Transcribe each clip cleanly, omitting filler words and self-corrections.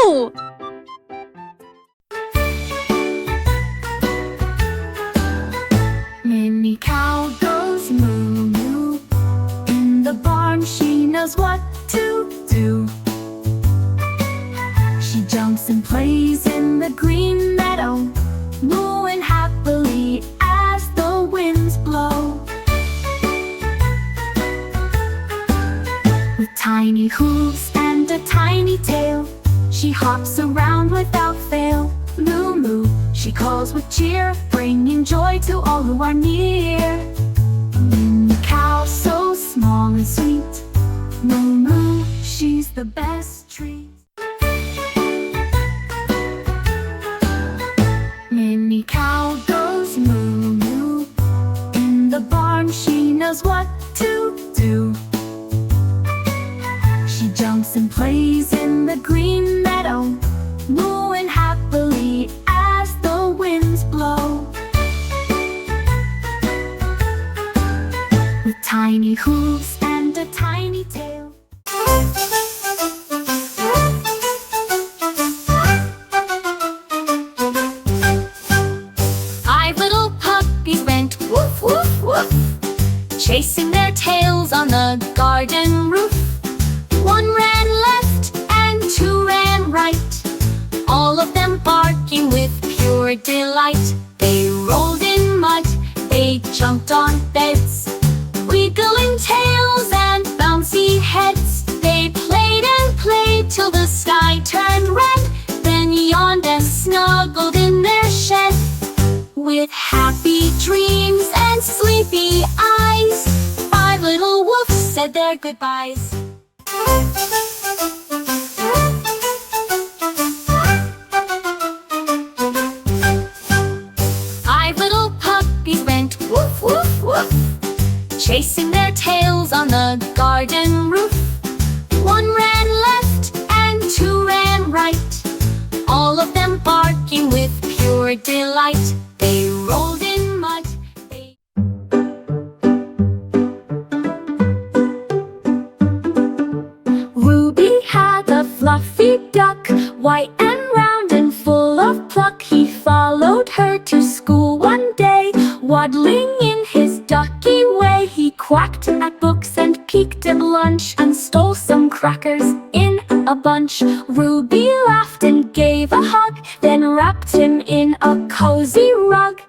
Moo! Minnie Cow goes moo moo. In the barn she knows what to do. She jumps and plays in the green meadow, mooing happily as the winds blow. With tiny hooves and a tiny tail, she hops around without fail. Moo moo, she calls with cheer, bringing joy to all who are near. Minnie Cow, so small and sweet, moo moo, she's the best treat. Minnie Cow goes moo moo. In the barn she knows what to do. She jumps and plays in the green meadow, mooing happily as the winds blow. With tiny hooves and a tiny tail. Five little puppies went woof woof woof, chasing their tails on the garden roof. One ran left and two ran right, all of them barking with pure delight. They rolled in mud, they jumped on beds, wiggling tails and bouncy heads. They played and played till the sky turned red, then yawned and snuggled in their shed. With happy dreams and sleepy eyes, five little wolves said their goodbyes. Five little puppies went woof woof woof, chasing their tails on the garden roof. One ran left and two ran right, all of them barking with pure delight. They rolled in mud. Ruby had a fluffy duck, white and round and full of pluck. He followed her to school one day, waddling in his ducky way. He quacked at books and peeked at lunch, and stole some crackers in a bunch. Ruby laughed and gave a hug, then wrapped him in a cozy rug.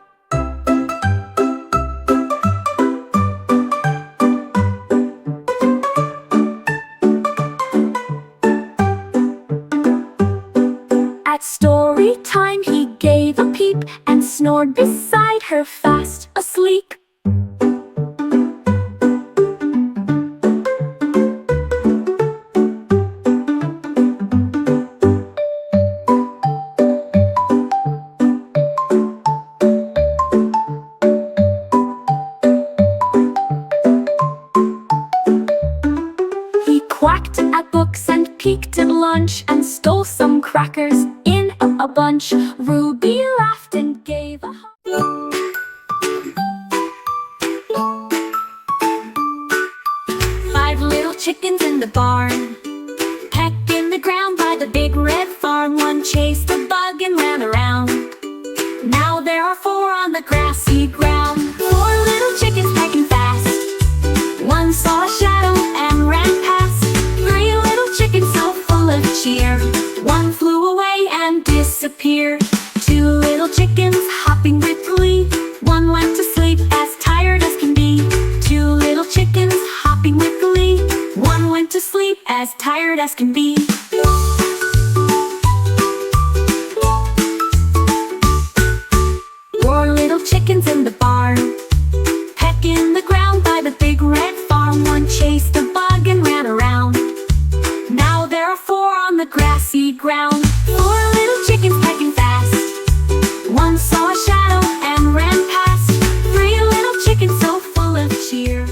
At story time he gave a peep, and snored beside her fast asleep. He quacked at books and peeked at lunch, and stole some crackers in a bunch. Ruby laughed and gave a hug. Five little chickens in the barn, pecked in the ground by the big red farm. One chased a bug and ran around. Now there are four on the grassy ground. Four little chickens pecking fast. One saw a shadow and ran past. Three little chickens so full of cheer, one flew away and disappeared. Two little chickens hopping with glee, one went to sleep as tired as can be. Two little chickens hopping with glee, one went to sleep as tired as can be. Four little chickens in the barn, pecking the ground by the big red farm. One chased a bug and ran around. Now there are four on the grassy ground. Four little chickens pecking fast. One saw a shadow and ran past. Three little chickens so full of cheer.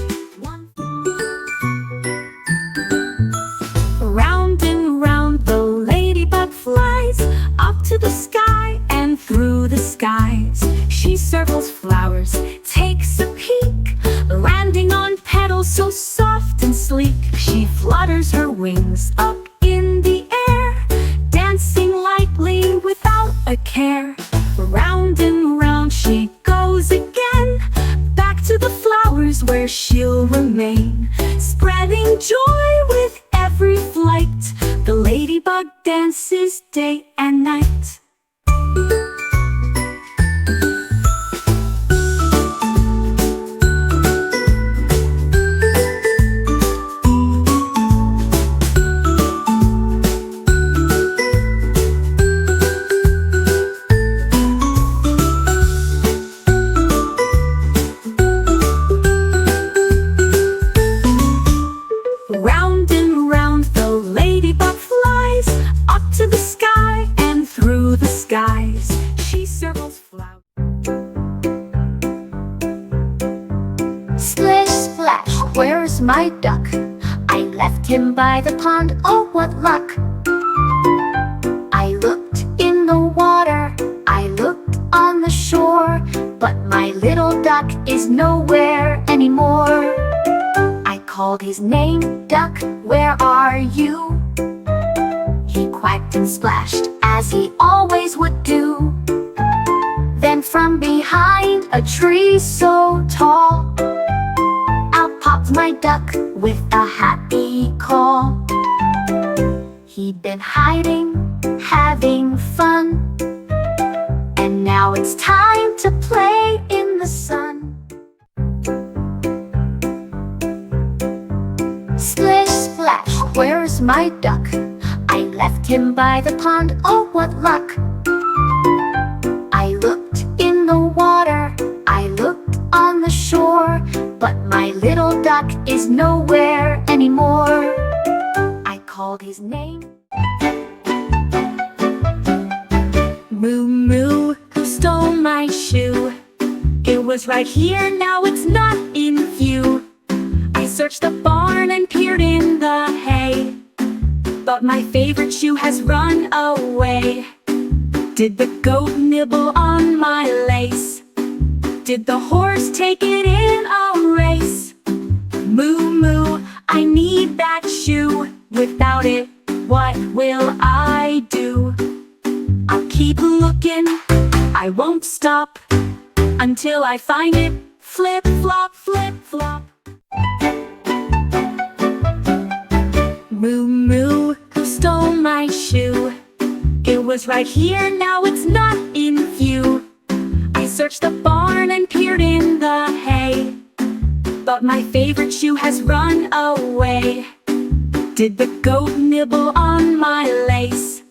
Round and round the ladybug flies, up to the sky and through the skies. She circles flowers, takes a peek, landing on petals so soft and sleek. She flutters her wings up in the air, dancing care. Round and round she goes again, back to the flowers where she'll remain, spreading joy with every flight. The ladybug dances day and night. Round and round the ladybug flies, up to the sky and through the skies. She circles flowers. Splish splash, where's my duck? I left him by the pond, oh what luck. I looked in the water, I looked on the shore, but my little duck is nowhere anymore. I called his name, duck, where are you? He quacked and splashed, as he always would do. Then from behind a tree so tall, out popped my duck with a happy call. He'd been hiding, having fun, and now it's time to play in the sun. Splish splash, where's my duck? I left him by the pond, oh what luck. I looked in the water, I looked on the shore, but my little duck is nowhere anymore. I called his name. Moo Moo, who stole my shoe? It was right here, now it's not in view. I searched the barn and peered in the hay, but my favorite shoe has run away. Did the goat nibble on my lace? Did the horse take it in a race? Moo Moo, I need that shoe. Without it, what will I do? I'll keep looking, I won't stop, until I find it. Flip flop, flip flop. Moo Moo, who stole my shoe? It was right here, now it's not in view. I searched the barn and peered in the hay, but my favorite shoe has run away. Did the goat nibble on my lace?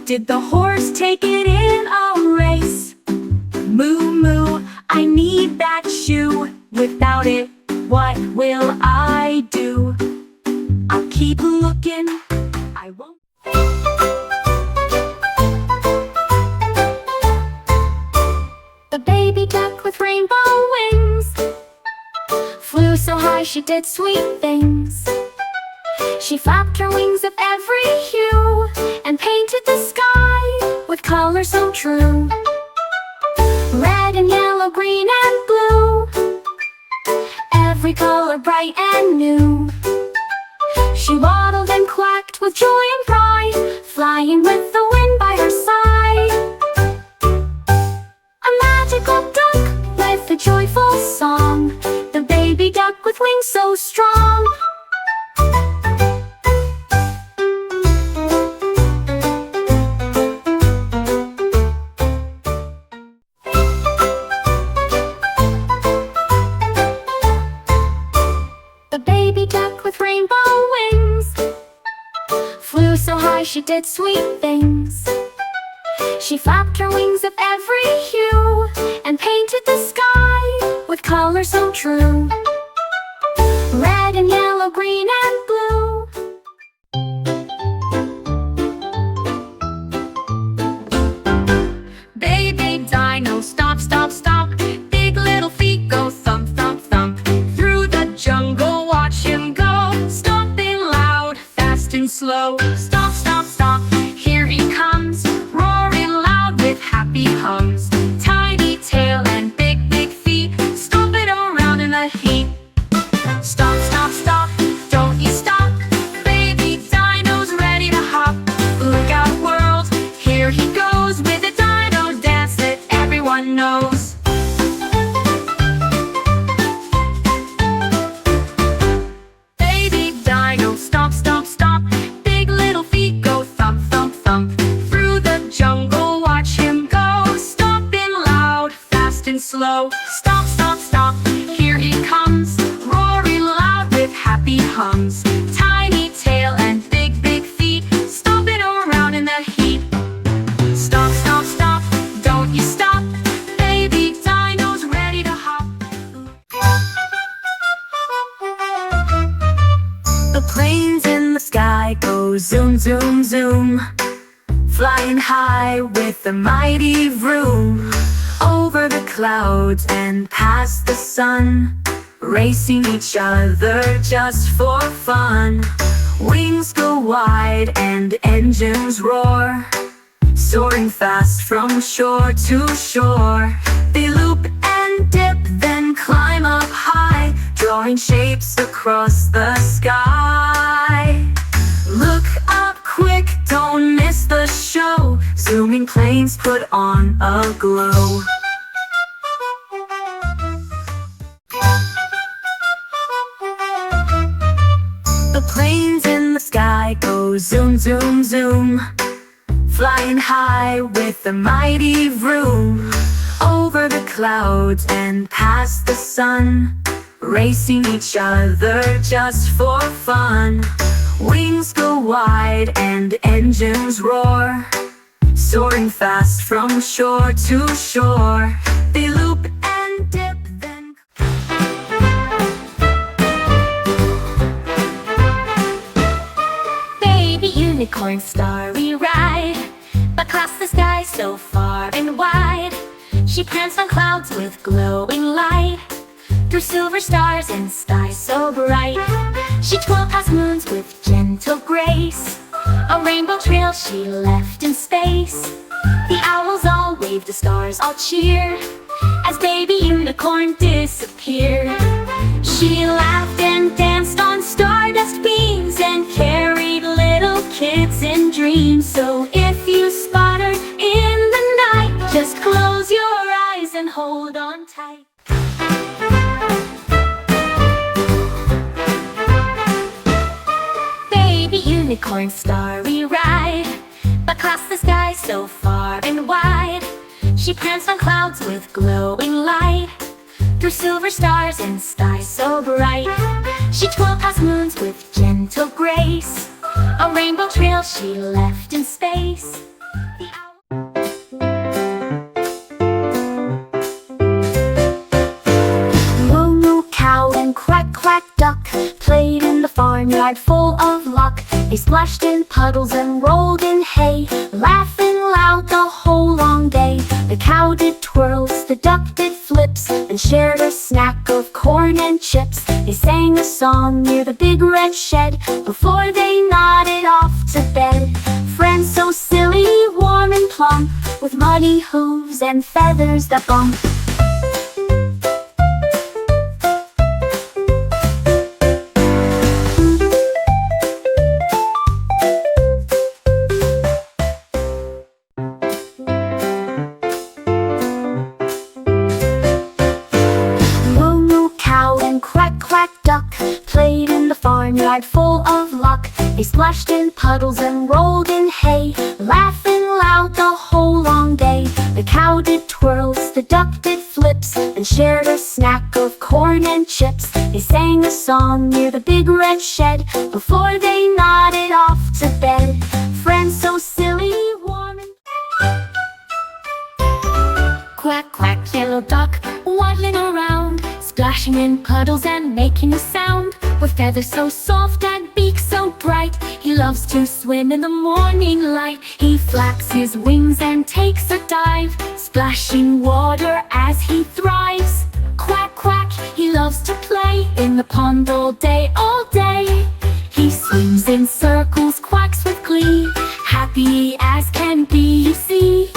Did the horse take it in a race? Moo Moo, I need that shoe. Without it, what will I do? I'll keep looking, I won't. The baby duck with rainbow wings flew so high she did sweet things. She flapped her wings of every hue and painted the sky with colors so true. Red and yellow, green and blue, every color bright and new. She waddled and quacked with joy and pride, flying with the wind by her side. A magical duck with a joyful song, the baby duck with wings so strong. The baby duck with rainbow wings flew so high she did sweet things. She flapped her wings of every hue and painted the sky with colors so true. Red and yellow, green and blue. Baby dino, stop, stop, stop. Big little feet go thump, thump, thump. Through the jungle, watch him go, stomping loud, fast and slow. Stop, stop, stop, here he comes, roaring loud with happy hums. Tiny tail and big, big feet, stomping around in the heat. Stop, stop, stop, don't you stop. Baby dino's ready to hop. Look out world, here he goes with a dino. sky go zoom, zoom, zoom, flying high with a mighty vroom, over the clouds and past the sun, racing each other just for fun. Wings go wide and engines roar, soaring fast from shore to shore. They loop and dip, then climb up high, drawing shapes across the sky. Look up quick, don't miss the show. Zooming planes put on a glow. The planes in the sky go zoom, zoom, zoom, flying high with a mighty vroom, over the clouds and past the sun, racing each other just for fun. Wings go wide and engines roar, soaring fast from shore to shore. They loop and dip, then baby unicorn starry ride across the sky so far and wide. She pranced on clouds with glowing light, through silver stars and skies so bright. She twirled past moons with gentle grace, a rainbow trail she left in space. The owls all waved, the stars all cheered, as baby unicorn disappeared. She laughed and danced on stardust beams, and carried little kids in dreams. So if you spot her in the night, just close your eyes and hold on tight. Baby unicorn starry ride across the sky so far and wide. She pranced on clouds with glowing light, through silver stars and skies so bright. She twirled past moons with gentle grace, a rainbow trail she left in space. The Moo Moo cow and quack quack duck played in the farmyard full of luck. They splashed in puddles and rolled in hay, laughing loud the whole long day. The cow did twirls, the duck did flips, and shared a snack of corn and chips. They sang a song near the big red shed, before they nodded off to bed. Friends so silly, warm and plump, with muddy hooves and feathers that bump. Played in the farmyard full of luck. They splashed in puddles and rolled in hay, laughing loud the whole long day. The cow did twirls, the duck did flips, and shared a snack of corn and chips. They sang a song near the big red shed, before they nodded off to bed. Friends so silly, warm and quack, quack, yellow duck, waddling around, splashing in puddles and making a sound. With feathers so soft and beak so bright, he loves to swim in the morning light. He flaps his wings and takes a dive, splashing water as he thrives. Quack, quack, he loves to play in the pond all day, all day. He swims in circles, quacks with glee, happy as can be, you see.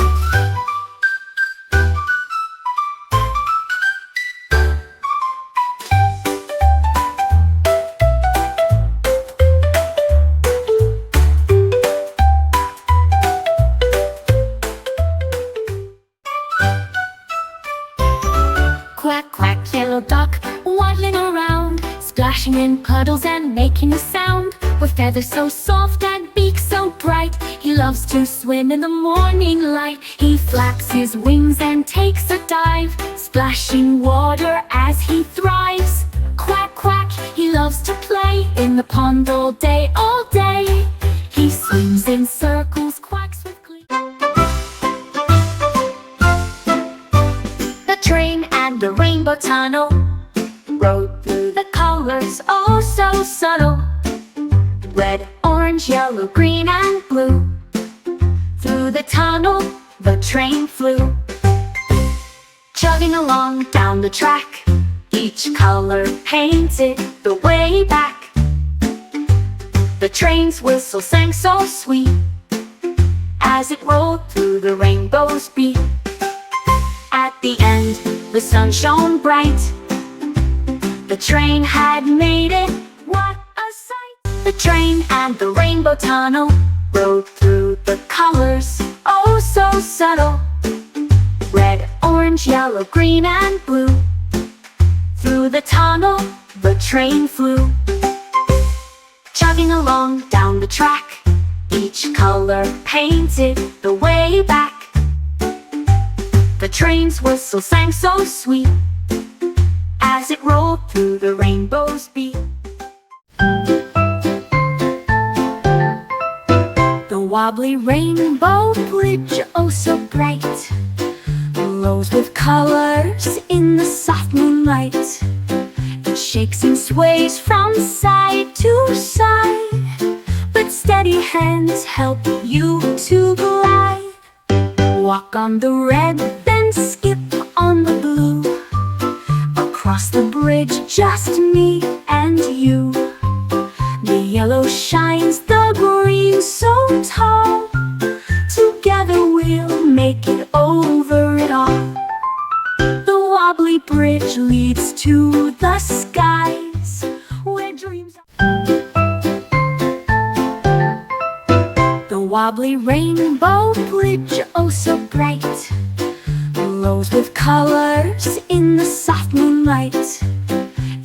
Quack, quack, yellow duck, waddling around, splashing in puddles and making a sound. With feathers so soft and beak so bright, he loves to swim in the morning light. He flaps his wings and takes a dive, splashing water as he thrives. Quack, quack, he loves to play in the pond all day, all day. He swims in circles, quacks with glee. The train and the rainbow tunnel rode through the colors, oh so subtle. Red, orange, orange, yellow, green, and blue. Through the tunnel, the train flew. Chugging along down the track, each color painted the way back. The train's whistle sang so sweet as it rolled through the rainbow's beat. At the end, the sun shone bright. The train had made it, what a sight! The train and the rainbow tunnel rode through the colors, oh so subtle. Red, orange, yellow, green, and blue. Through the tunnel, the train flew. Chugging along down the track, each color painted the way back. The train's whistle sang so sweet as it rolled through the rainbow's beat. The wobbly rainbow bridge, oh so bright, glows with colors in the soft moonlight. It shakes and sways from side to side, but steady hands help you to glide. Walk on the red, then skip on the blue. Across the bridge, just me and you. The yellow shines, the green so tall. Together we'll make it over it all. The wobbly bridge leads to the skies, where dreams are. The wobbly rainbow bridge, oh so bright, glows with colors in the soft moonlight.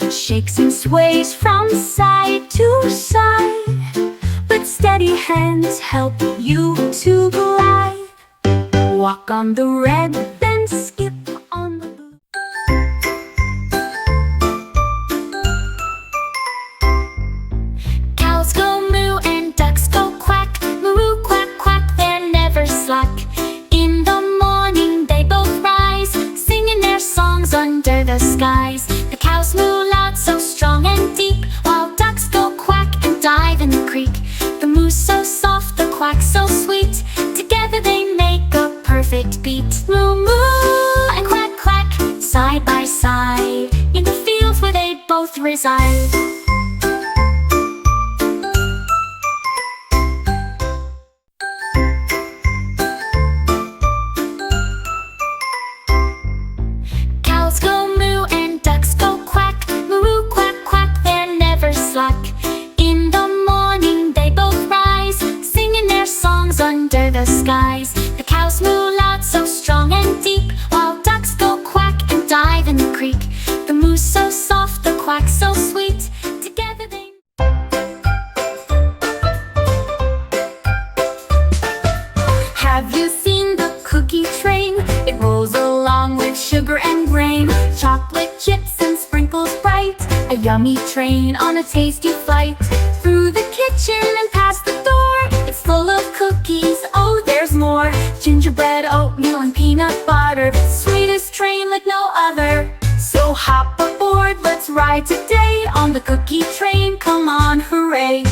It shakes and sways from side to side, but steady hands help you to glide. Walk on the red, then skip on the blue. Cows go moo and ducks go quack. Moo moo, quack quack, they're never slack. In the morning they both rise, singing their songs under the skies. The cows moo loud, so strong and deep, while ducks go quack and dive in the creek. The moo's so soft, the quack so sweet, together they make a perfect beat. Moo moo and quack quack, side by side, in the fields where they both reside. Cows go moo and ducks go quack. Moo moo, quack quack, they're never slack. In the morning they both rise, singing their songs under the skies. The cows moo loud, so strong and deep, while ducks go quack and dive in the creek. The moo's so soft, the quack so sweet, together they... Have you seen the cookie train? It rolls along with sugar and grain, chocolate chips and sprinkles bright. A yummy train on a tasty flight. Through the kitchen and past the door, it's full of cookies, oh there's more. Gingerbread, oatmeal, and peanut butter, sweetest train like no other. So hop aboard, let's ride today on the cookie train, come on, hooray.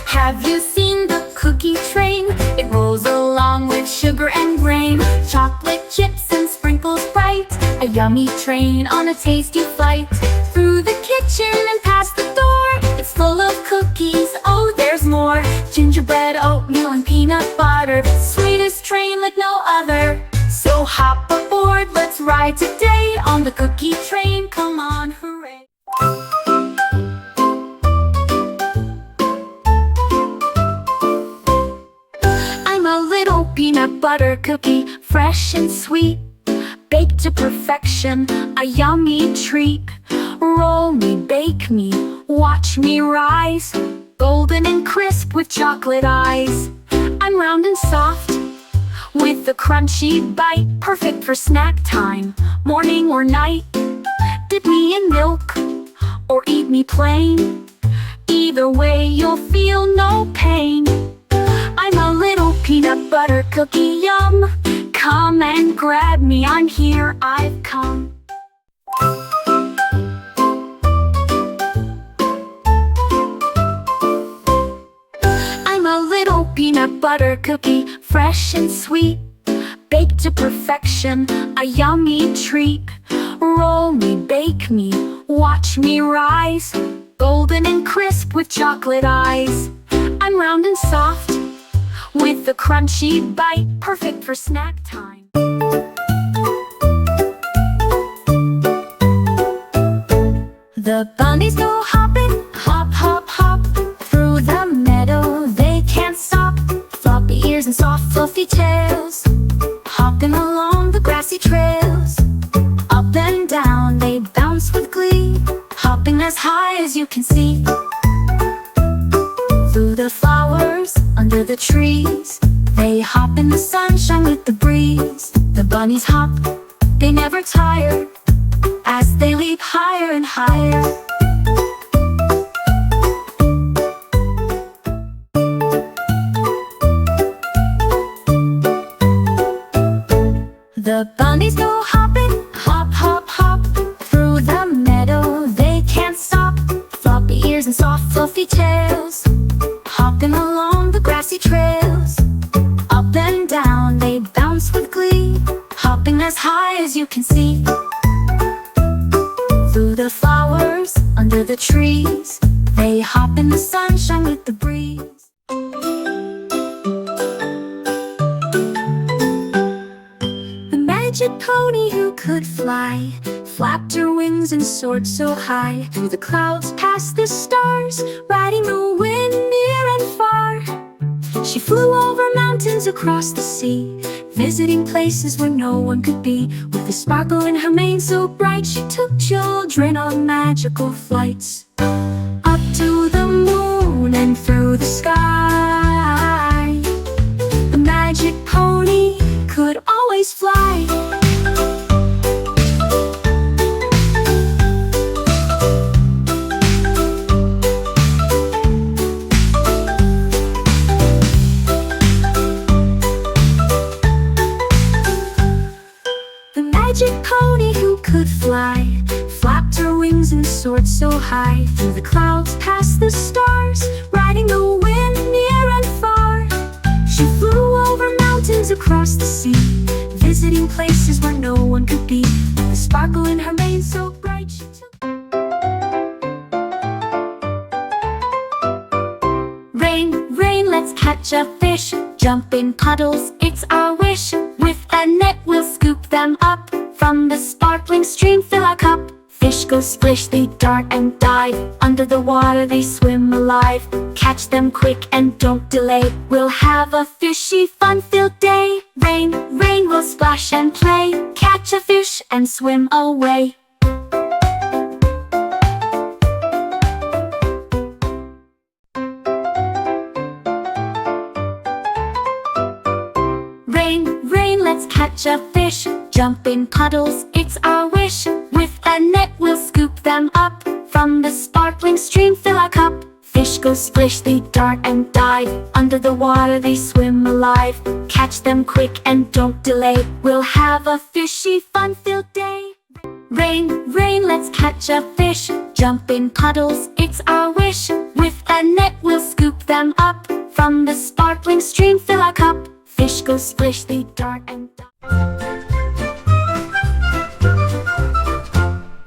Have you seen the cookie train? It rolls along with sugar and grain, chocolate chips and sprinkles bright. A yummy train on a tasty flight. Through the kitchen and past the door, it's full of cookies, oh there's more. Gingerbread, oatmeal, and peanut butter, sweetest train like no other. So hop aboard, let's ride today on the cookie train, come on, hooray. I'm a little peanut butter cookie, fresh and sweet, baked to perfection, a yummy treat. Roll me, bake me, watch me rise, golden and crisp with chocolate eyes. I'm round and soft, with a crunchy bite, perfect for snack time, morning or night. Dip me in milk, or eat me plain, either way you'll feel no pain. I'm a little peanut butter cookie, yum. Come and grab me, I'm here, I've come. I'm a little peanut butter cookie, fresh and sweet, baked to perfection, a yummy treat. Roll me, bake me, watch me rise, golden and crisp with chocolate eyes. I'm round and soft, with a crunchy bite, perfect for snack time. The bunnies go hopping, hop, hop, hop, through the meadow, they can't stop. Floppy ears and soft fluffy tails, hopping along the grassy trails. Up and down they bounce with glee, hopping as high as you can see. Through the flowers, under the trees, they hop in the sunshine with the breeze. The bunnies hop, they never tire, as they leap higher and higher. The bunnies go hopping, hop, hop, hop, through the meadow, they can't stop. Floppy ears and soft fluffy tails, hopping along the grassy trails. Up and down they bounce with glee, hopping as high as you can see. Through the flowers, under the trees, they hop in the sunshine with the breeze. The magic pony who could fly flapped her wings and soared so high, through the clouds past the stars, riding the wind near and far. She flew over mountains, across the sea, visiting places where no one could be. With a sparkle in her mane so bright, she took children on magical flights, up to the moon and through the sky. The magic pony could always fly. Magic pony who could fly flapped her wings and soared so high, through the clouds past the stars, riding the wind near and far. She flew over mountains, across the sea, visiting places where no one could be. With a sparkle in her mane so bright, she took Rain, rain, let's catch a fish, jump in puddles, it's our wish. With a net we'll scoop them up, from the sparkling stream fill our cup. Fish go splish, they dart and dive, under the water they swim alive. Catch them quick and don't delay, we'll have a fishy fun-filled day. Rain, rain, we'll splash and play, catch a fish and swim away. Rain, rain, let's catch a fish, jump in puddles, it's our wish. With a net we'll scoop them up, from the sparkling stream fill our cup. Fish go splish, they dart and dive, under the water they swim alive. Catch them quick and don't delay, we'll have a fishy fun-filled day. Rain, rain, let's catch a fish, jump in puddles, it's our wish. With a net we'll scoop them up, from the sparkling stream fill our cup. Fish go splish, they dart and dive.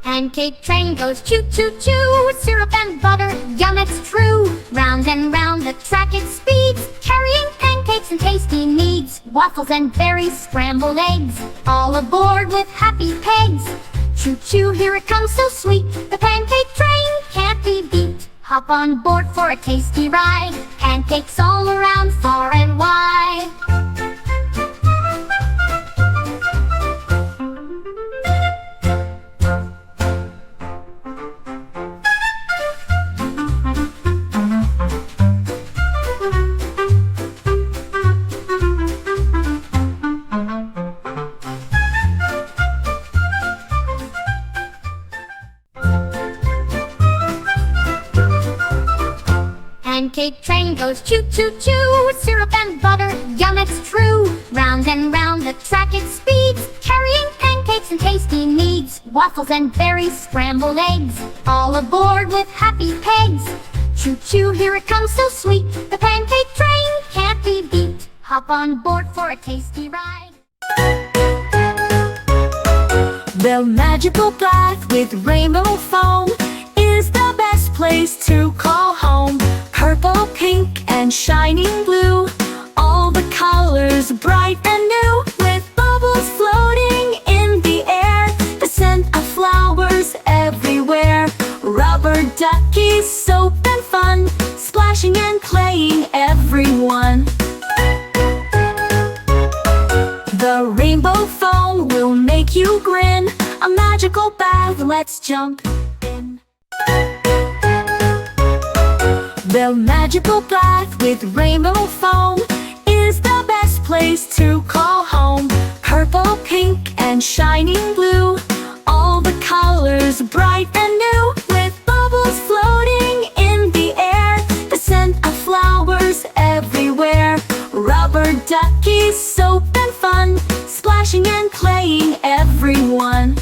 Pancake train goes choo-choo-choo, syrup and butter, yum, it's true. Round and round the track it speeds, carrying pancakes and tasty needs. Waffles and berries, scrambled eggs, all aboard with happy pegs. Choo-choo, here it comes so sweet, the pancake train can't be beat. Hop on board for a tasty ride, pancakes all around, far and wide. Pancake train goes choo-choo-choo, syrup and butter, yum, it's true. Round and round the track it speeds, carrying pancakes and tasty meads, waffles and berries, scrambled eggs, all aboard with happy pegs. Choo-choo, here it comes so sweet, the pancake train can't be beat. Hop on board for a tasty ride. The magical bath with rainbow foam is the best place to call home. Purple, pink, and shining blue, all the colors bright and new, with bubbles floating in the air, the scent of flowers everywhere. Rubber duckies, soap and fun, splashing and playing everyone. The rainbow foam will make you grin, a magical bath, let's jump in. The magical bath with rainbow foam is the best place to call home. Purple, pink, and shining blue, all the colors bright and new, with bubbles floating in the air, the scent of flowers everywhere. Rubber duckies, soap and fun, splashing and playing everyone.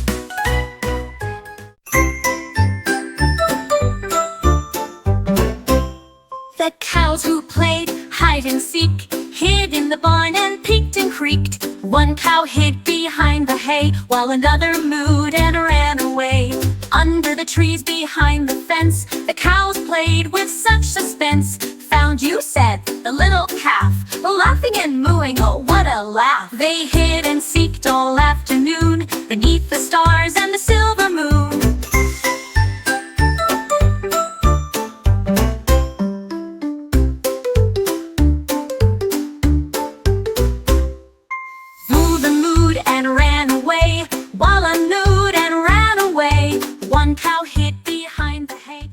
The cows who played hide and seek hid in the barn and peeked and creaked. One cow hid behind the hay, while another mooed and ran away. Under the trees behind the fence, the cows played with such suspense. Found you, said the little calf, laughing and mooing, oh what a laugh. They hid and seeked all afternoon, beneath the stars and the silver moon. While I mooed and ran away, one cow hid behind the hay.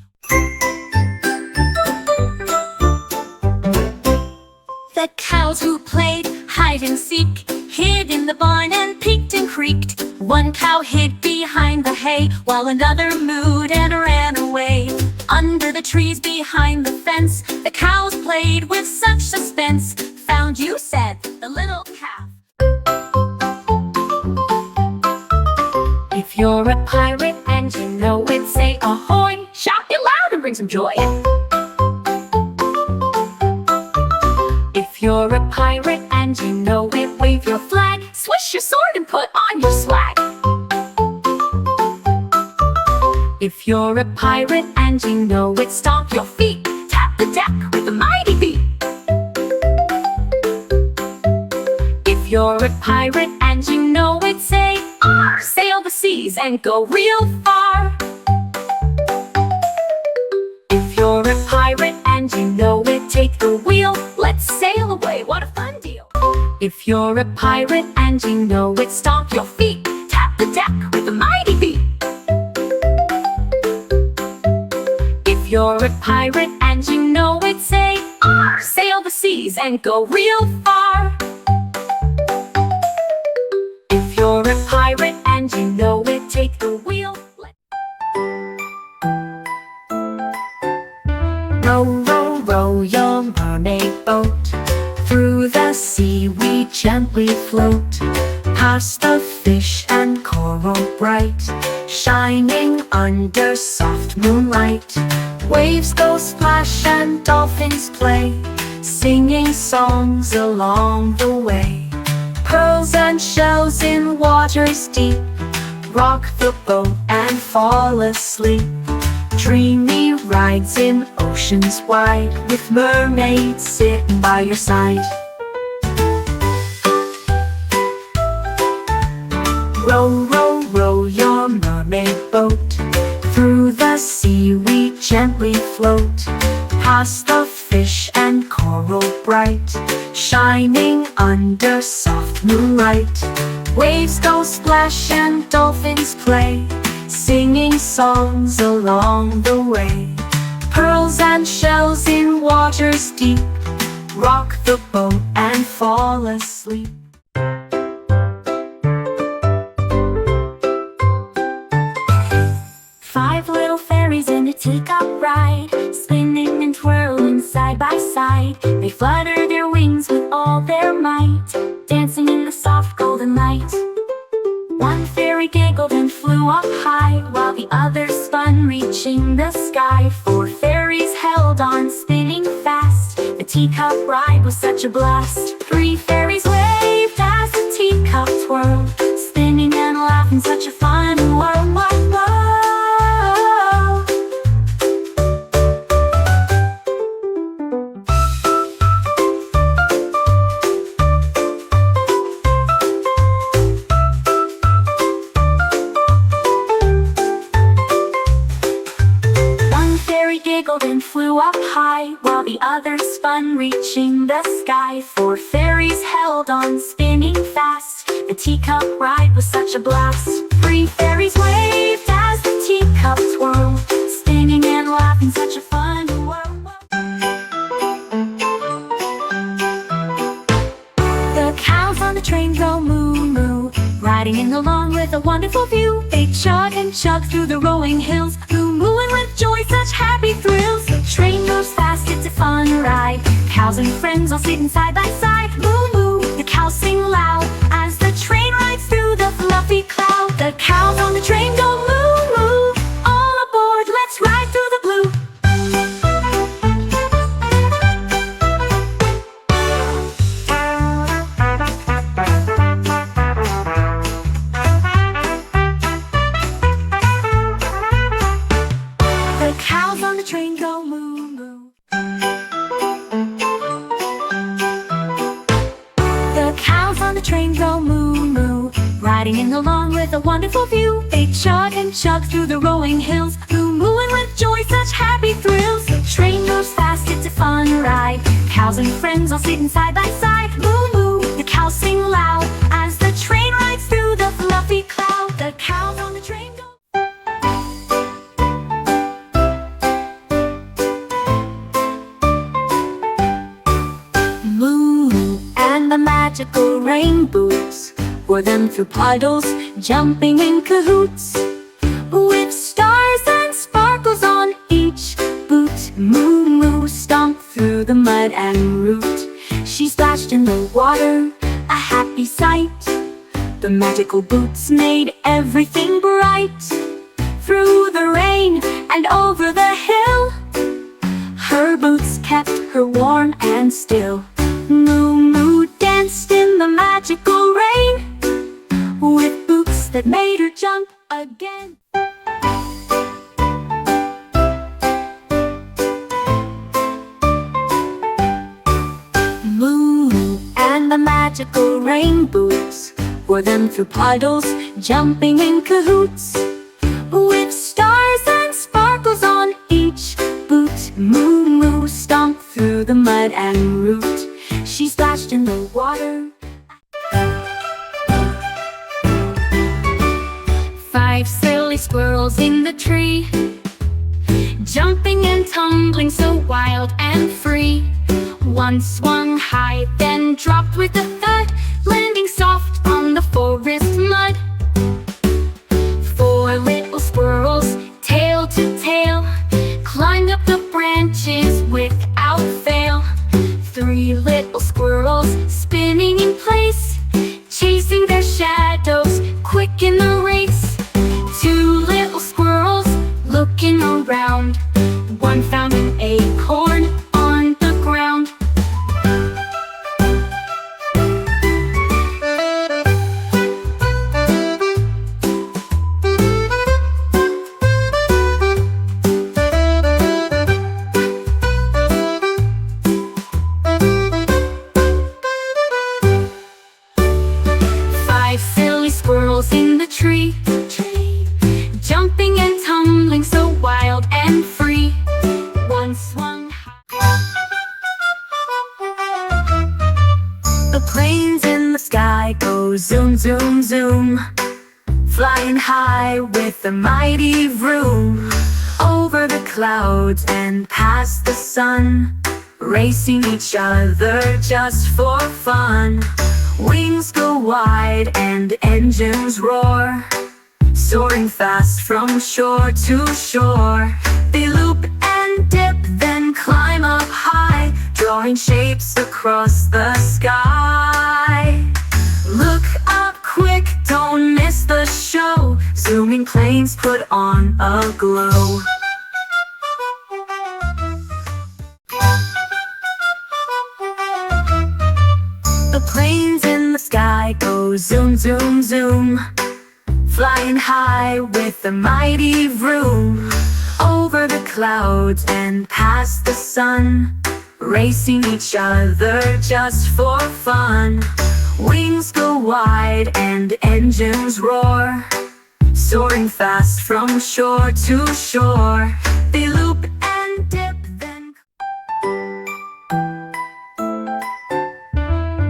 The cows who played hide and seek hid in the barn and peeked and creaked. One cow hid behind the hay, while another mooed and ran away. Under the trees behind the fence, the cows played with such suspense. Found you, said the little calf. If you're a pirate and you know it, say ahoy! Shout it loud and bring some joy. If you're a pirate and you know it, wave your flag, swish your sword and put on your swag. If you're a pirate and you know it, stomp your feet, tap the deck with a mighty beat. If you're a pirate and you know it, say R! Sail the seas and go real far. If you're a pirate and you know it, take the wheel, let's sail away, what a fun deal. If you're a pirate and you know it, stomp your feet, tap the deck with a mighty beat. If you're a pirate and you know it, say R! Sail the seas and go real far. If you're a pirate and you know it, take the wheel. Row, row, row your mermaid boat, through the sea we gently float, past the fish and coral bright, shining under soft moonlight. Waves go splash and dolphins play, singing songs along the way. Pearls and shells in waters deep, rock the boat and fall asleep. Dreamy rides in oceans wide, with mermaids sitting by your side. Row, row, row your mermaid boat, through the sea we gently float, past the fish and coral bright, shining under soft moonlight. Waves go splash and dolphins play, singing songs along the way. Pearls and shells in waters deep, rock the boat and fall asleep. Five little fairies in a teacup ride, spinning and twirling side by side. They flutter their wings with all their might, dancing in the soft gold the night. One fairy giggled and flew up high, while the other spun, reaching the sky. Four fairies held on, spinning fast. The teacup ride was such a blast. Three fairies waved as the teacup twirled, spinning and laughing, such a fun world. Giggled and flew up high, while the other spun, reaching the sky. Four fairies held on, spinning fast. The teacup ride was such a blast. Three fairies waved as the teacup twirled, spinning and laughing, such a fun world. The cows on the train go moo moo, riding in along with a wonderful view. They chug and chug through the rolling hills, moo-mooing with joy, such happy thrills. The train goes fast, it's a fun ride. Cows and friends all sitting side by side. Moo-moo, the cows sing loud as the train rides through the fluffy cloud. The cows on the train go moo-moo, all aboard, let's ride through the blue. Train go moo moo. The cows on the train go moo moo, riding in along with a wonderful view. They chug and chug through the rolling hills, moo-mooing with joy, such happy thrills. The train goes fast, it's a fun ride. Cows and friends all sitting side by side. Moo moo, the cows sing loud as the train rides through the fluffy cloud. The cows on the train go. The magical rain boots wore them through puddles, jumping in cahoots, with stars and sparkles on each boot. Moo Moo stomped through the mud and root. She splashed in the water, a happy sight. The magical boots made everything bright. Through the rain and over the hill, her boots kept her warm and still. Moo Moo danced in the magical rain, with boots that made her jump again. Moo Moo and the magical rain boots wore them through puddles, jumping in cahoots, with stars and sparkles on each boot. Moo Moo stomped through the mud and root. She splashed in the water. 5 silly squirrels in the tree, jumping and tumbling so wild and free. One swung high, then dropped with a thud, landing soft on the forest mud. 4 little squirrels, tail to tail, climbed up the branches without fail. 3 little squirrels, spinning in place, chasing their shadows, quick in the race. 2 little squirrels, looking around, one found an acorn on the ground. In the tree, jumping and tumbling so wild and free. One swung high. The planes in the sky go zoom, zoom, zoom, flying high with a mighty vroom, over the clouds and past the sun, racing each other just for fun. Wings go wide and engines roar, soaring fast from shore to shore. They loop and dip, then climb up high, drawing shapes across the sky. Look up Zooming planes put on a glow. The planes in the sky go zoom, zoom, zoom, flying high with a mighty vroom, over the clouds and past the sun, racing each other just for fun. Wings go wide and engines roar, soaring fast from shore to shore. They loop and dip, then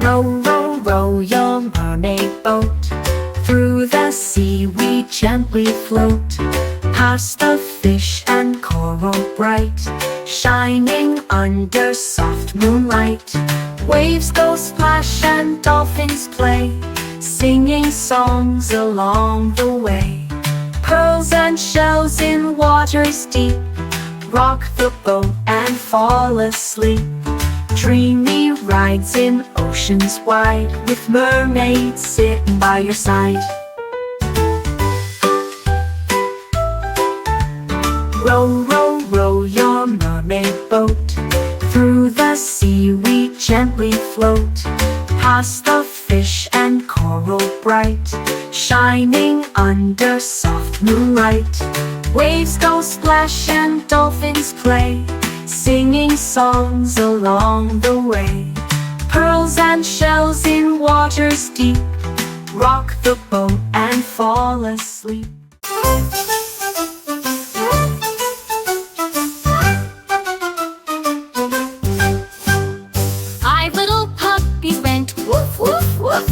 row, row, row your mermaid boat. Through the sea we gently float, past the fish and coral bright, shining under soft moonlight. Waves go splash and dolphins play, singing songs along the way. Pearls and shells in waters deep, rock the boat and fall asleep. Dreamy rides in oceans wide, with mermaids sitting by your side. Row, row, row your mermaid boat. Through the sea we gently float, past the fish and coral bright, shining under soft moonlight. Waves go splash and dolphins play, singing songs along the way. Pearls and shells in waters deep, rock the boat and fall asleep. Woof, woof, woof,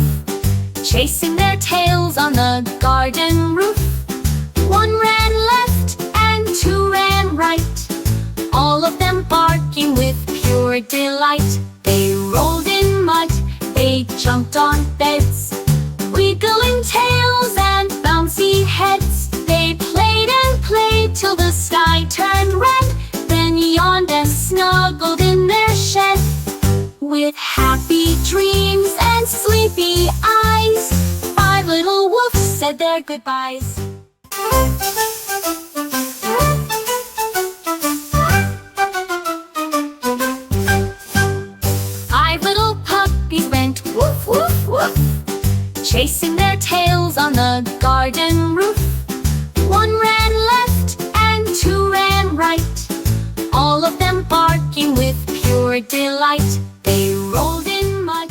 chasing their tails on the garden roof. One ran left and two ran right, all of them barking with pure delight. They rolled in mud, they jumped on beds, wiggling tails and bouncy heads. They played and played till the sky turned red, then yawned and snuggled in their shed. With happy dreams and sleepy eyes, 5 little wolves said their goodbyes. 5 little puppies went woof, woof, woof, chasing their tails on the garden roof. One ran left and two ran right, all of them barking with pure delight. They rolled in mud.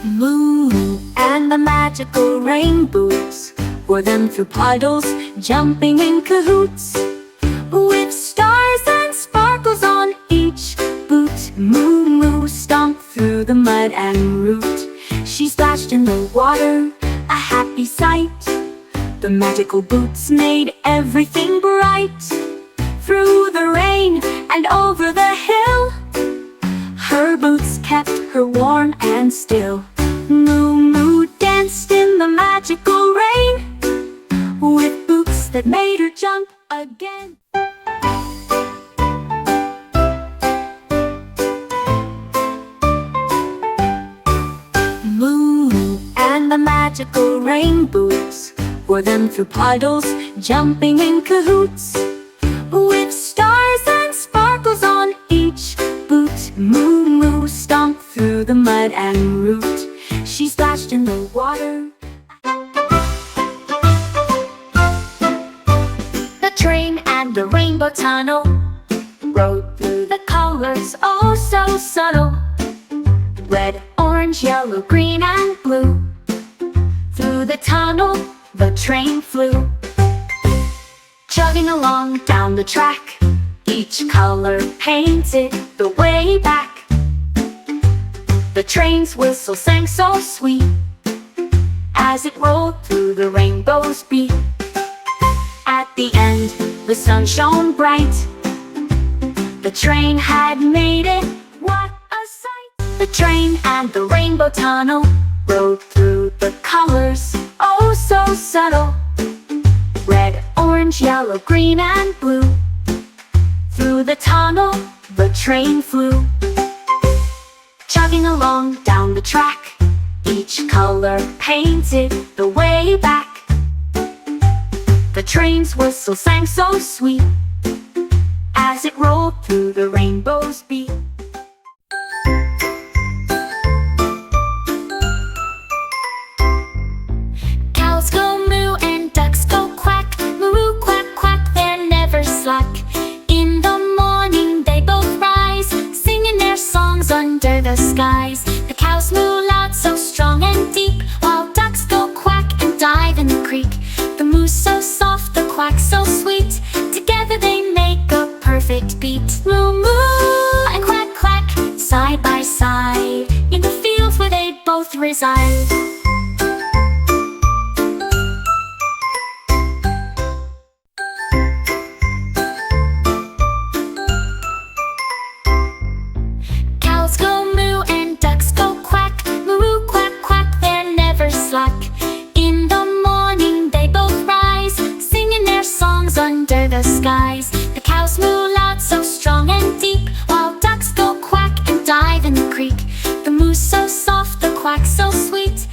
Moo Moo and the magical rain boots wore them through puddles, jumping in cahoots, with stars and sparkles on each boot. Moo Moo stomped through the mud and root. She splashed in the water, a happy sight. The magical boots made everything bright. Through the rain and over the hill, her boots kept her warm and still. Moo Moo danced in the magical rain, with boots that made her jump again. Moo Moo and the magical rain boots wore them through puddles, jumping in cahoots, with stars and sparkles on each boot. Moo Moo stomped through the mud and root. She splashed in the water. The train and the rainbow tunnel rode through the colors, oh so subtle. Red, orange, yellow, green, and blue. Through the tunnel the train flew, chugging along down the track, each color painted the way back. The train's whistle sang so sweet, as it rolled through the rainbow's beat. At the end, the sun shone bright. The train had made it, what a sight! The train and the rainbow tunnel rode through the colors, oh so subtle. Red, orange, yellow, green, and blue. Through the tunnel, the train flew, chugging along down the track, each color painted the way back. The train's whistle sang so sweet as it rolled through the rainbow's beat. Cows go moo and ducks go quack, moo moo quack quack, they're never slack. In the morning they both rise, singing their songs under the skies. The cows moo loud, so strong and deep, while ducks go quack and dive in the creek. The moo's so soft, the quack so sweet, together they make a perfect beat. Moo moo and quack quack, side by side, in the fields where they both reside. Cows go moo and ducks go quack, moo moo quack quack, they're never slack. In the morning they both rise, singing their songs under the skies. The cows moo loud, so strong and deep, while ducks go quack and dive in the creek. The moo's so soft, the quack so sweet,